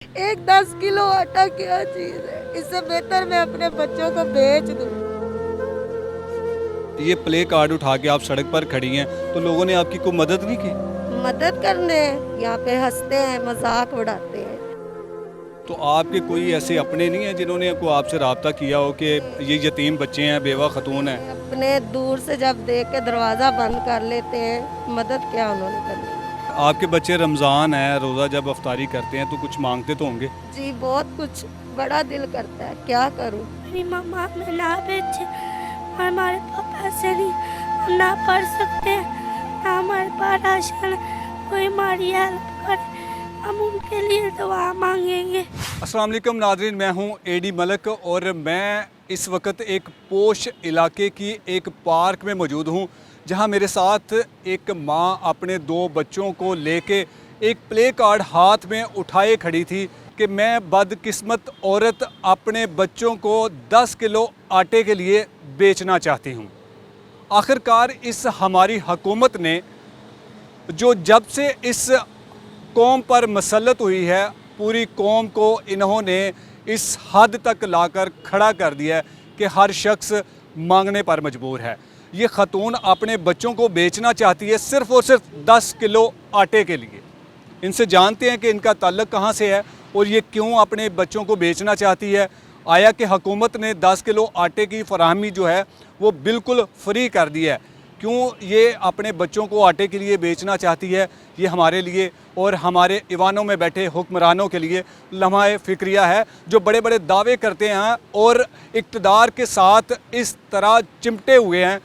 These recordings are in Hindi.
एक 10 किलो आटा क्या चीज़ है, इससे बेहतर मैं अपने बच्चों को बेच दूँ। ये प्ले कार्ड उठा के आप सड़क पर खड़ी हैं तो लोगों ने आपकी कोई मदद नहीं की? मदद करने यहाँ पे हंसते हैं, मजाक उड़ाते हैं। तो आपके कोई ऐसे अपने नहीं हैं जिन्होंने को आपसे रब्ता किया हो कि ये यतीम बच्चे हैं, बेवा खतून हैं? अपने दूर से जब देख के दरवाज़ा बंद कर लेते हैं, मदद क्या उन्होंने करनी। आपके बच्चे रमज़ान है, रोज़ा जब अफ्तारी करते हैं तो कुछ मांगते तो होंगे? जी बहुत कुछ, बड़ा दिल करता है, क्या करूँ। मेरी मम्मा हमें ना भेजे और हमारे पापा से नहीं, हम ना पढ़ सकते, ना हमारे पास राशन, कोई हमारी हेल्प करे, हम उनके लिए दुआ मांगेंगे। अस्सलाम वालेकुम नाज़रीन, मैं हूं एडी मलक और मैं इस वक्त एक पोश इलाके की एक पार्क में मौजूद हूं जहां मेरे साथ एक मां अपने दो बच्चों को लेके एक प्ले कार्ड हाथ में उठाए खड़ी थी कि मैं बदकिस्मत औरत अपने बच्चों को 10 किलो आटे के लिए बेचना चाहती हूं। आखिरकार इस हमारी हुकूमत ने जो जब से इस कौम पर मसलत हुई है, पूरी कौम को इन्होंने इस हद तक लाकर खड़ा कर दिया है कि हर शख्स मांगने पर मजबूर है। ये ख़तून अपने बच्चों को बेचना चाहती है सिर्फ़ और सिर्फ 10 किलो आटे के लिए। इनसे जानते हैं कि इनका ताल्लुक़ कहाँ से है और ये क्यों अपने बच्चों को बेचना चाहती है। आया कि हुकूमत ने 10 किलो आटे की फराहमी जो है वो बिल्कुल फ्री कर दी है। क्यों ये अपने बच्चों को आटे के लिए बेचना चाहती है, ये हमारे लिए और हमारे ईवानों में बैठे हुक्मरानों के लिए लम्हा फ़िक्रिया है, जो बड़े बड़े दावे करते हैं और इक़्तिदार के साथ इस तरह चिमटे हुए हैं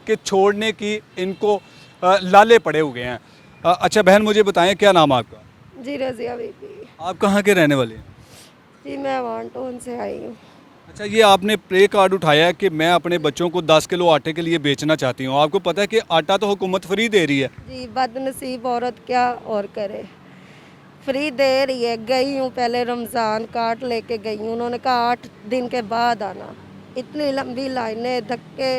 कि छोड़ने की इनको लाले पड़े हुए हैं। अच्छा बहन, मुझे बताएं क्या नाम है आपका? जी रज़िया बीबी। आप कहाँ के रहने वाले हैं? जी मैं वांटोन से आई हूँ। अच्छा, ये आपने प्ले कार्ड उठाया है कि मैं अपने बच्चों को 10 किलो आटे के लिए बेचना चाहती हूँ। आपको पता है कि आटा तो हुकूमत फ्री दे रही है। जी बदनसीब औरत क्या और करे, फ्री दे रही है। गई हूँ पहले रमज़ान कार्ड लेके गई हूँ, उन्होंने कहा 8 दिन के बाद आना। इतनी लंबी लाइनें, धक्के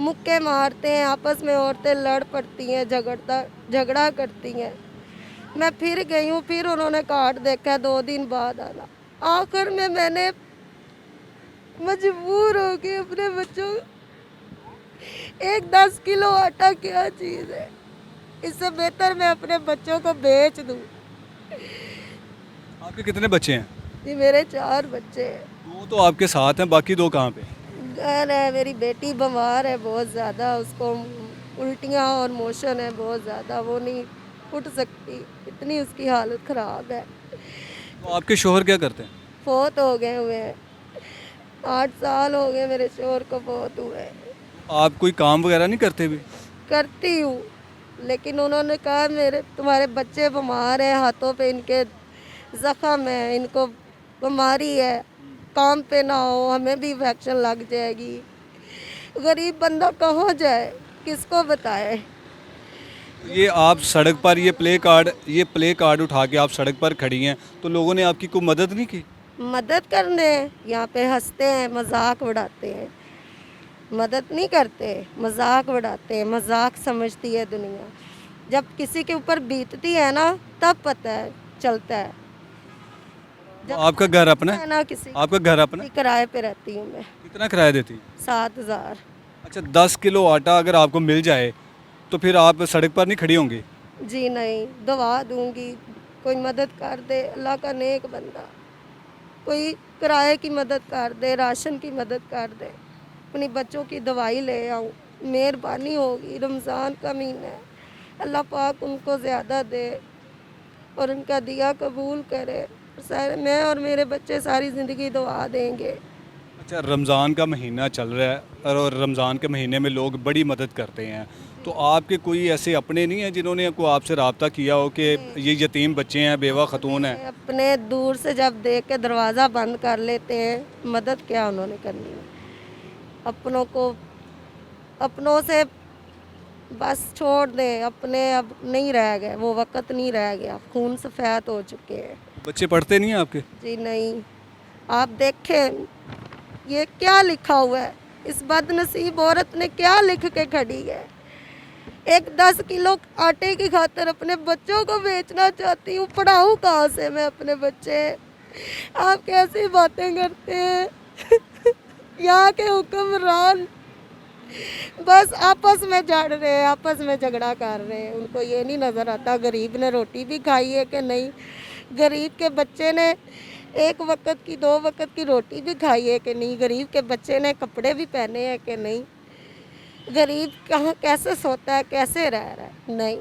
मुक्के मारते हैं, आपस में औरतें लड़ पड़ती हैं, झगड़ा करती हैं। मैं फिर गई हूँ, फिर उन्होंने कार्ड देखा 2 दिन बाद आना। आखिर में मैंने मजबूर हो के अपने बच्चों, एक 10 किलो आटा क्या चीज़ है, इससे बेहतर मैं अपने बच्चों को बेच दूँ। आपके कितने बच्चे हैं? जी मेरे 4 बच्चे हैं। 2 तो आपके साथ हैं, बाकी 2 कहाँ पे? घर है, मेरी बेटी बीमार है बहुत ज़्यादा, उसको उल्टियाँ और मोशन है बहुत ज़्यादा, वो नहीं उठ सकती, इतनी उसकी हालत ख़राब है। तो आपके शोहर क्या करते हैं? फौत हो गए हुए हैं, 8 साल हो गए मेरे शोहर को फौत हुए। आप कोई काम वगैरह नहीं करते भी? करती हूँ, लेकिन उन्होंने कहा मेरे तुम्हारे बच्चे बीमार हैं, हाथों पे इनके ज़ख़म है, इनको बीमारी है, काम पे ना हो, हमें भी इन्फेक्शन लग जाएगी। गरीब बंदा कहाँ जाए, किसको बताए। ये आप सड़क पर ये प्ले कार्ड उठा के आप सड़क पर खड़ी हैं तो लोगों ने आपकी कोई मदद नहीं की? मदद करने यहाँ पे हंसते हैं, मजाक उड़ाते हैं, मदद नहीं करते, मजाक उड़ाते हैं। मजाक समझती है दुनिया, जब किसी के ऊपर बीतती है ना तब पता है चलता है। तो आपका घर अपना है है? ना किसी आपका घर अपना है? किराए पे रहती हूँ मैं। कितना किराया देती है? 7,000। अच्छा, 10 किलो आटा अगर आपको मिल जाए तो फिर आप सड़क पर नहीं खड़ी होंगी? जी नहीं, दवा दूंगी, कोई मदद कर दे, अल्लाह का नेक बंदा कोई किराए की मदद कर दे, राशन की मदद कर दे, अपनी बच्चों की दवाई ले आऊँ, मेहरबानी होगी। रमज़ान का महीना है, अल्लाह पाक उनको ज़्यादा दे और उनका दिया कबूल करे। मैं और मेरे बच्चे सारी ज़िंदगी दुआ देंगे। अच्छा, रमज़ान का महीना चल रहा है और रमज़ान के महीने में लोग बड़ी मदद करते हैं, तो आपके कोई ऐसे अपने नहीं हैं जिन्होंने को आपसे रब्ता किया हो कि ये यतीम बच्चे हैं, बेवा खतून हैं? अपने दूर से जब देख के दरवाज़ा बंद कर लेते हैं, मदद क्या उन्होंने करनी है। अपनों को अपनों से बस छोड़ दें, अपने अब नहीं रह गए, वो वक़्त नहीं रह गया, खून सफ़ेद हो चुके हैं। बच्चे पढ़ते नहीं हैं आपके? जी नहीं, आप देखें ये क्या लिखा हुआ है, इस बदनसीब औरत ने क्या लिख के खड़ी है। एक 10 किलो आटे की खातिर अपने बच्चों को बेचना चाहती हूँ। पढ़ाऊँ कहाँ से मैं अपने बच्चे? आप कैसी बातें करते हैं? यहाँ के हुक्मरान बस आपस में झड़ रहे हैं, आपस में झगड़ा कर रहे हैं। उनको ये नहीं नज़र आता गरीब ने रोटी भी खाई है कि नहीं, गरीब के बच्चे ने एक वक्त की 2 वक्त की रोटी भी खाई है कि नहीं, गरीब के बच्चे ने कपड़े भी पहने हैं कि नहीं, गरीब कहाँ कैसे सोता है, कैसे रह रहा है? नहीं,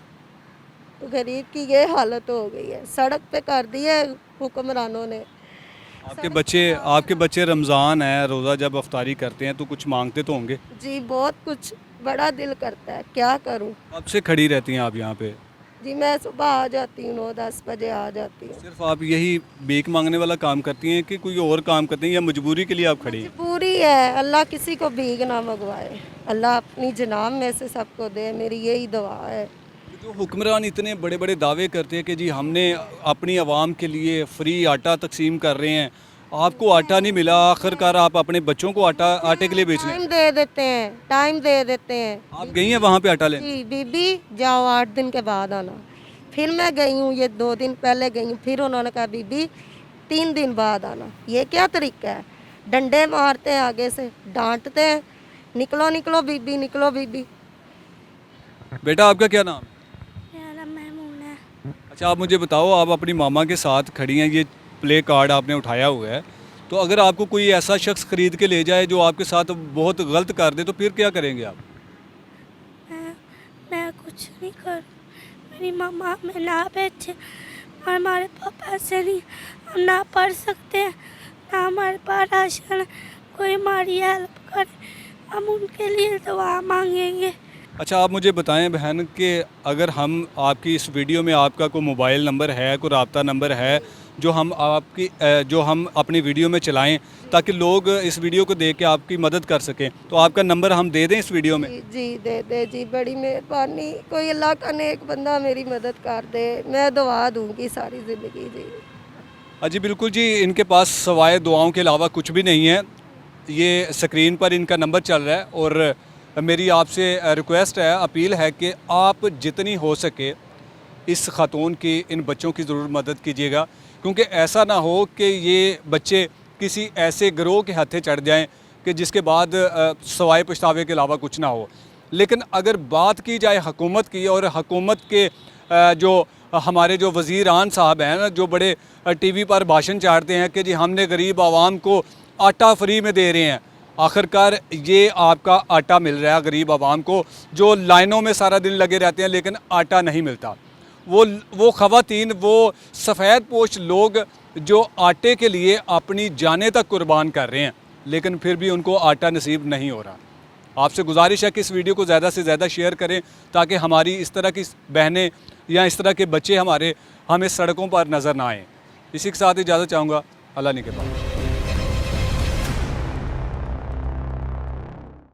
तो गरीब की ये हालत हो गई है, सड़क पे कर दी है हुक्मरानों ने। आपके बच्चे रमज़ान है, रोज़ा जब अफ्तारी करते हैं तो कुछ मांगते तो होंगे? जी बहुत कुछ, बड़ा दिल करता है, क्या करूं? कब से खड़ी रहती हैं आप यहाँ पे? जी मैं सुबह आ जाती हूँ, 9-10 बजे आ जाती हूँ। सिर्फ आप यही भीख मांगने वाला काम करती हैं कि कोई और काम करती हैं या मजबूरी के लिए आप खड़ी हैं? पूरी है, अल्लाह किसी को भीख ना मंगवाए, अल्लाह अपनी जनाब में से सबको दे, मेरी यही दुआ है। जो हुक्मरान इतने बड़े बड़े दावे करते हैं कि जी हमने अपनी आवाम के लिए फ्री आटा तकसीम कर रहे हैं, आपको आटा नहीं मिला, आखिरकार आप अपने बच्चों को आटे के लिए बेच रहे हैं। टाइम दे देते हैं, टाइम दे देते हैं। आप गई हैं वहाँ पे आटा लेने? जी बीबी जाओ 8 दिन के बाद आना। फिर मैं गई हूँ, ये 2 दिन पहले गई हूँ, फिर उन्होंने कहा बीबी 3 दिन बाद आना। ये क्या तरीका है? डंडे मारते हैं, आगे से डांटते हैं, निकलो निकलो बीबी, निकलो बीबी। बेटा आपका क्या नाम? मेरा नाम महमून है। अच्छा आप मुझे बताओ, आप अपनी मामा के साथ खड़ी हैं, ये प्ले कार्ड आपने उठाया हुआ है, तो अगर आपको कोई ऐसा शख्स खरीद के ले जाए जो आपके साथ बहुत गलत कर दे तो फिर क्या करेंगे आप? मैं कुछ नहीं कर, मेरी मम्मा हमें ना बेचे और हमारे पापा ऐसे नहीं, हम ना पढ़ सकते हैं, ना हमारे पास राशन, कोई हमारी हेल्प करे, हम उनके लिए दुआ मांगेंगे। अच्छा आप मुझे बताएं बहन कि अगर हम आपकी इस वीडियो में आपका कोई मोबाइल नंबर है, कोई राब्ता नंबर है जो हम अपनी वीडियो में चलाएं ताकि लोग इस वीडियो को देख के आपकी मदद कर सकें, तो आपका नंबर हम दे दें इस वीडियो में? जी दे दे जी, बड़ी मेहरबानी, कोई अल्लाह का नेक बंदा मेरी मदद कर दे, मैं दुआ दूंगी सारी ज़िंदगी जी। जी बिल्कुल जी, इनके पास सवाए दुआओं के अलावा कुछ भी नहीं है। ये स्क्रीन पर इनका नंबर चल रहा है और मेरी आपसे रिक्वेस्ट है, अपील है कि आप जितनी हो सके इस खातून की, इन बच्चों की ज़रूर मदद कीजिएगा, क्योंकि ऐसा ना हो कि ये बच्चे किसी ऐसे गिरोह के हाथे चढ़ जाएं कि जिसके बाद सवाए पछतावे के अलावा कुछ ना हो। लेकिन अगर बात की जाए हुकूमत की, और हुकूमत के जो हमारे जो वज़ीरान साहब हैं ना, जो बड़े टीवी पर भाषण चाटते हैं कि जी हमने गरीब आवाम को आटा फ्री में दे रहे हैं, आखिरकार ये आपका आटा मिल रहा है गरीब आवाम को जो लाइनों में सारा दिन लगे रहते हैं लेकिन आटा नहीं मिलता। वो ख़वातीन, वो सफ़ेद पोश लोग जो आटे के लिए अपनी जानें तक कुर्बान कर रहे हैं, लेकिन फिर भी उनको आटा नसीब नहीं हो रहा। आपसे गुजारिश है कि इस वीडियो को ज़्यादा से ज़्यादा शेयर करें ताकि हमारी इस तरह की बहनें या इस तरह के बच्चे हमें सड़कों पर नज़र ना आएँ। इसी के साथ इजाज़त चाहूँगा। अल्लाह ने के पास।